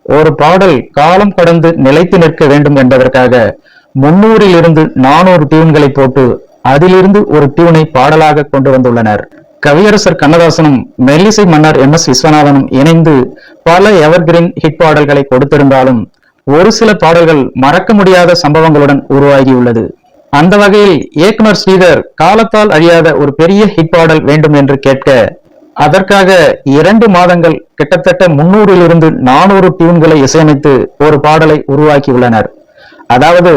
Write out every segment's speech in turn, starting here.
ஒரு பாடல் காலம் கடந்து நிலைத்து நிற்க வேண்டும் என்பதற்காக 300 இருந்து 400 டியூன்களை போட்டு அதிலிருந்து ஒரு டியூனை பாடலாக கொண்டு வந்துள்ளனர். கவியரசர் கண்ணதாசனும் மெல்லிசை மன்னர் MS விஸ்வநாதனும் இணைந்து பல எவர்கிரீன் ஹிட் பாடல்களை கொடுத்திருந்தாலும் ஒரு சில பாடல்கள் மறக்க முடியாத சம்பவங்களுடன் உருவாகியுள்ளது. அந்த வகையில் இயக்குனர் ஸ்ரீதர் காலத்தால் அழியாத ஒரு பெரிய ஹிட் பாடல் வேண்டும் என்று கேட்க அதற்காக 2 மாதங்கள் கிட்டத்தட்ட 300 இருந்து 400 டியூன்களை இசையமைத்து ஒரு பாடலை உருவாக்கியுள்ளனர். அதாவது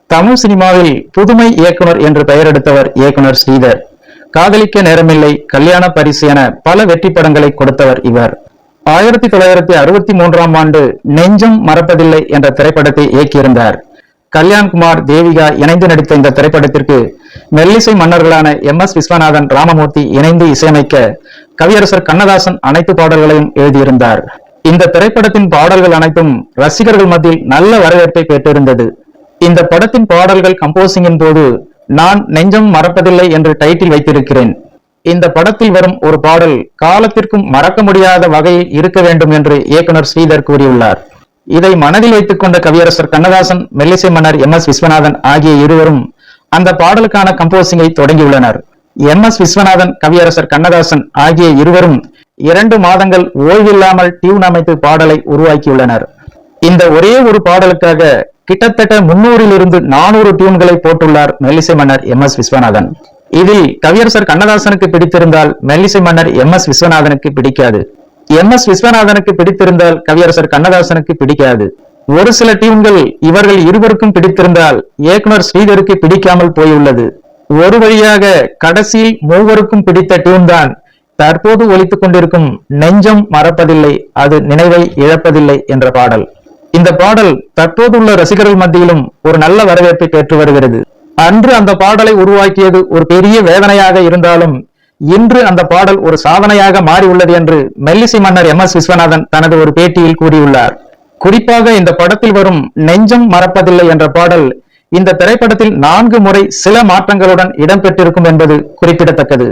தமிழ் சினிமாவில் புதுமை இயக்குனர் என்று பெயர் எடுத்தவர் இயக்குனர் ஸ்ரீதர். காதலிக்க நேரமில்லை, கல்யாண பரிசு என பல வெற்றி படங்களை கொடுத்தவர் இவர். 1963ஆம் ஆண்டு நெஞ்சம் மறப்பதில்லை என்ற திரைப்படத்தை இயக்கியிருந்தார். கல்யாண்குமார், தேவிகா இணைந்து நடித்த இந்த திரைப்படத்திற்கு மெல்லிசை மன்னர்களான MS விஸ்வநாதன், ராமமூர்த்தி இணைந்து இசையமைக்க கவியரசர் கண்ணதாசன் அனைத்து பாடல்களையும் எழுதியிருந்தார். இந்த திரைப்படத்தின் பாடல்கள் அனைத்தும் ரசிகர்கள் மத்தியில் நல்ல வரவேற்பை பெற்றிருந்தது. இந்த படத்தின் பாடல்கள் கம்போசிங்கின் போது நான் நெஞ்சம் மறப்பதில்லை என்று டைட்டில் வைத்திருக்கிறேன். இந்த படத்தில் வரும் ஒரு பாடல் காலத்திற்கும் மறக்க முடியாத வகையில் இருக்க வேண்டும் என்று இயக்குனர் ஸ்ரீதர் கூறியுள்ளார். இதை மனதில் வைத்துக் கொண்ட கவியரசர் கண்ணதாசன், மெல்லிசை மன்னர் MS விஸ்வநாதன் ஆகிய இருவரும் அந்த பாடலுக்கான கம்போசிங்கை தொடங்கியுள்ளனர். MS விஸ்வநாதன், கவியரசர் கண்ணதாசன் ஆகிய இருவரும் 2 மாதங்கள் ஓய்வில்லாமல் டியூன் அமைத்து பாடலை உருவாக்கியுள்ளனர். இந்த ஒரே ஒரு பாடலுக்காக கிட்டத்தட்ட 300 இருந்து 400 டியூன்களை போட்டுள்ளார் மெல்லிசை மன்னர் MS விஸ்வநாதன். இதில் கவியரசர் கண்ணதாசனுக்கு பிடித்திருந்தால் மெல்லிசை மன்னர் MS விஸ்வநாதனுக்கு பிடிக்காது. MS விஸ்வநாதனுக்கு பிடித்திருந்தால் கவியரசர் கண்ணதாசனுக்கு பிடிக்காது. ஒரு சில டியூன்கள் இவர்கள் இருவருக்கும் பிடித்திருந்தால் இயக்குனர் ஸ்ரீதருக்கு பிடிக்காமல் போயுள்ளது. ஒரு வழியாக கடைசியில் மூவருக்கும் பிடித்த டியூன் தான் தற்போது ஒலித்துக் கொண்டிருக்கும் நெஞ்சம் மறப்பதில்லை, அது நினைவை இழப்பதில்லை என்ற பாடல். இந்த பாடல் தற்போதுள்ள ரசிகர்கள் மத்தியிலும் ஒரு நல்ல வரவேற்பை பெற்று வருகிறது. அன்று அந்த பாடலை உருவாக்கியது ஒரு பெரிய வேதனையாக இருந்தாலும் இன்று அந்த பாடல் ஒரு சாதனையாக மாறி உள்ளது என்று மெல்லிசை மன்னர் MS விஸ்வநாதன் தனது ஒரு பேட்டியில் கூறியுள்ளார். குறிப்பாக இந்த படத்தில் வரும் நெஞ்சம் மறப்பதில்லை என்ற பாடல் இந்த திரைப்படத்தில் 4 முறை சில மாற்றங்களுடன் இடம்பெற்றிருக்கும் என்பது குறிப்பிடத்தக்கது.